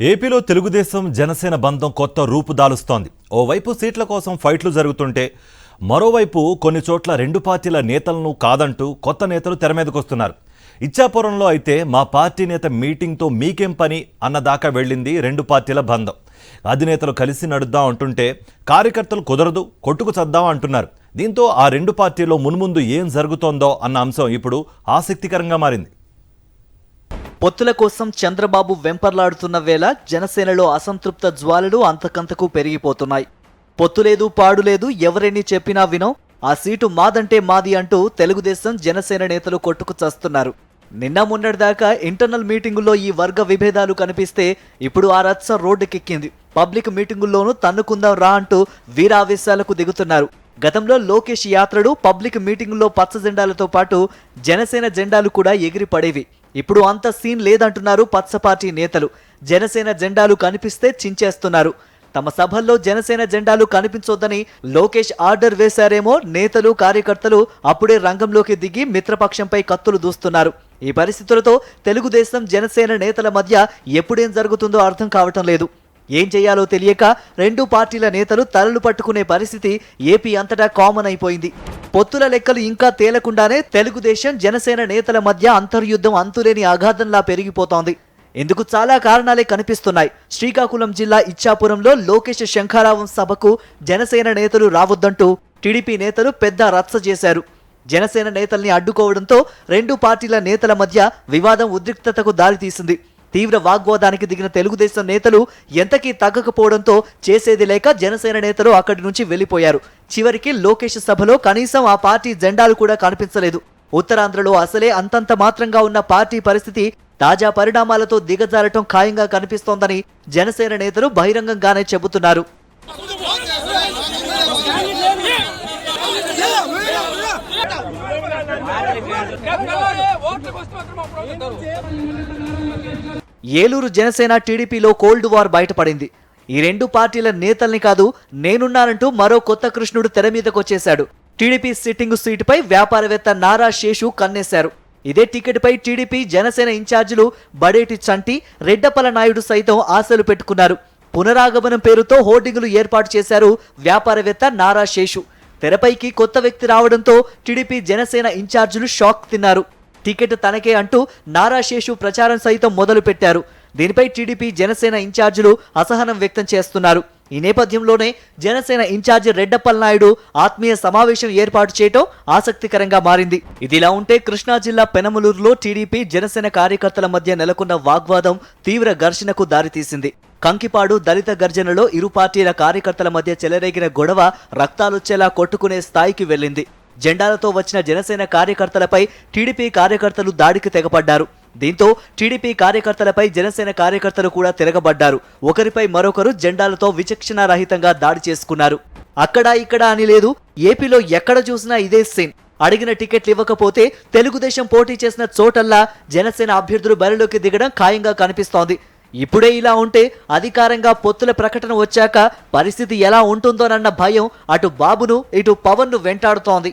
ఏపీలో తెలుగుదేశం జనసేన బంధం కొత్త రూపు దాలుస్తోంది. ఓవైపు సీట్ల కోసం ఫైట్లు జరుగుతుంటే మరోవైపు కొన్ని చోట్ల రెండు పార్టీల నేతలను కాదంటూ కొత్త నేతలు తెరమీదకొస్తున్నారు. ఇచ్చాపురంలో అయితే మా పార్టీ నేత మీటింగ్తో మీకేం పని అన్నదాకా వెళ్ళింది రెండు పార్టీల బంధం. అధినేతలు కలిసి నడుద్దాం అంటుంటే కార్యకర్తలు కుదరదు, కొట్టుకు చద్దాం అంటున్నారు. దీంతో ఆ రెండు పార్టీల్లో మున్ముందు ఏం జరుగుతోందో అన్న అంశం ఇప్పుడు ఆసక్తికరంగా మారింది. పొత్తుల కోసం చంద్రబాబు వెంపర్లాడుతున్న వేళ జనసేనలో అసంతృప్త జ్వాలలు అంతకంతకు పెరిగిపోతున్నాయి. పొత్తు లేదు, పాడు లేదు, ఎవరెన్ని చెప్పినా వినో, ఆ సీటు మాదంటే మాది అంటూ తెలుగుదేశం జనసేన నేతలు కొట్టుకు చస్తున్నారు. నిన్న మొన్నటిదాకా ఇంటర్నల్ మీటింగుల్లో ఈ వర్గ విభేదాలు కనిపిస్తే ఇప్పుడు ఆ రచ్చ రోడ్డుకెక్కింది. పబ్లిక్ మీటింగుల్లోనూ తన్నుకుందాం రా అంటూ వీరావేశాలకు దిగుతున్నారు. గతంలో లోకేష్ యాత్రలు, పబ్లిక్ మీటింగుల్లో పచ్చ జెండాలతో పాటు జనసేన జెండాలు కూడా ఎగిరి పడేవి. ఇప్పుడు అంత సీన్ లేదంటున్నారు పచ్చ పార్టీ నేతలు. జనసేన జెండాలు కనిపిస్తే చించేస్తున్నారు. తమ సభల్లో జనసేన జెండాలు కనిపించొద్దని లోకేష్ ఆర్డర్ వేశారేమో, నేతలు కార్యకర్తలు అప్పుడే రంగంలోకి దిగి మిత్రపక్షంపై కత్తులు దూస్తున్నారు. ఈ పరిస్థితులతో తెలుగుదేశం జనసేన నేతల మధ్య ఎప్పుడేం జరుగుతుందో అర్థం కావటం లేదు. ఏం చేయాలో తెలియక రెండు పార్టీల నేతలు తలలు పట్టుకునే పరిస్థితి ఏపీ అంతటా కామన్ అయిపోయింది. పొత్తుల లెక్కలు ఇంకా తేలకుండానే తెలుగుదేశం జనసేన నేతల మధ్య అంతర్యుద్ధం అంతులేని అగాధంలా పెరిగిపోతోంది. ఇందుకు చాలా కారణాలే కనిపిస్తున్నాయి. శ్రీకాకుళం జిల్లా ఇచ్చాపురంలో లోకేష్ శంఖారావం సభకు జనసేన నేతలు రావద్దంటూ టీడీపీ నేతలు పెద్ద రచ్చ చేశారు. జనసేన నేతల్ని అడ్డుకోవడంతో రెండు పార్టీల నేతల మధ్య వివాదం ఉద్రిక్తతకు దారితీసింది. తీవ్ర వాగ్వాదానికి దిగిన తెలుగుదేశం నేతలు ఎంతకీ తగ్గకపోవడంతో చేసేది లేక జనసేన నేతలు అక్కడి నుంచి వెళ్లిపోయారు. చివరికి లోకేష్ సభలో కనీసం ఆ పార్టీ జెండాలు కూడా కనిపించలేదు. ఉత్తరాంధ్రలో అసలే అంతంత మాత్రంగా ఉన్న పార్టీ పరిస్థితి తాజా పరిణామాలతో దిగజారటం ఖాయంగా కనిపిస్తోందని జనసేన నేతలు బహిరంగంగానే చెబుతున్నారు. ఏలూరు జనసేన టీడీపీలో కోల్డ్ వార్ బయటపడింది. ఈ రెండు పార్టీల నేతల్ని కాదు, నేనున్నానంటూ మరో కొత్త కృష్ణుడు తెర మీదకొచ్చేశాడు. టీడీపీ సిట్టింగు సీటుపై వ్యాపారవేత్త నారా శేషు కన్నేశారు. ఇదే టికెట్పై టీడీపీ జనసేన ఇన్ఛార్జీలు బడేటి చంటి, రెడ్డప్పల నాయుడు సైతం ఆశలు పెట్టుకున్నారు. పునరాగమనం పేరుతో హోర్డింగులు ఏర్పాటు చేశారు వ్యాపారవేత్త నారా శేషు. తెరపైకి కొత్త వ్యక్తి రావడంతో టీడీపీ జనసేన ఇన్ఛార్జీలు షాక్ తిన్నారు. టికెట్ తనకే అంటూ నారా శేషు ప్రచారం సైతం మొదలు పెట్టారు. దీనిపై టీడీపీ జనసేన ఇన్ఛార్జీలు అసహనం వ్యక్తం చేస్తున్నారు. ఈ నేపథ్యంలోనే జనసేన ఇన్ఛార్జి రెడ్డప్పల నాయుడు ఆత్మీయ సమావేశం ఏర్పాటు చేయడం ఆసక్తికరంగా మారింది. ఇదిలా ఉంటే కృష్ణా జిల్లా పెనమలూరులో టీడీపీ జనసేన కార్యకర్తల మధ్య నెలకొన్న వాగ్వాదం తీవ్ర ఘర్షణకు దారితీసింది. కంకిపాడు దళిత గర్జనలో ఇరు పార్టీల కార్యకర్తల మధ్య చెలరేగిన గొడవ రక్తాలొచ్చేలా కొట్టుకునే స్థాయికి వెళ్లింది. జెండాలతో వచ్చిన జనసేన కార్యకర్తలపై టీడీపీ కార్యకర్తలు దాడికి తెగపడ్డారు. దీంతో టీడీపీ కార్యకర్తలపై జనసేన కార్యకర్తలు కూడా తిరగబడ్డారు. ఒకరిపై మరొకరు జెండాలతో విచక్షణారహితంగా దాడి చేసుకున్నారు. అక్కడా ఇక్కడ అని లేదు, ఏపీలో ఎక్కడ చూసినా ఇదే సీన్. అడిగిన టికెట్లు ఇవ్వకపోతే తెలుగుదేశం పోటీ చేసిన చోటల్లా జనసేన అభ్యర్థులు బరిలోకి దిగడం ఖాయంగా కనిపిస్తోంది. ఇప్పుడే ఇలా ఉంటే అధికారంగా పొత్తుల ప్రకటన వచ్చాక పరిస్థితి ఎలా ఉంటుందోనన్న భయం అటు బాబును ఇటు పవన్ను వెంటాడుతోంది.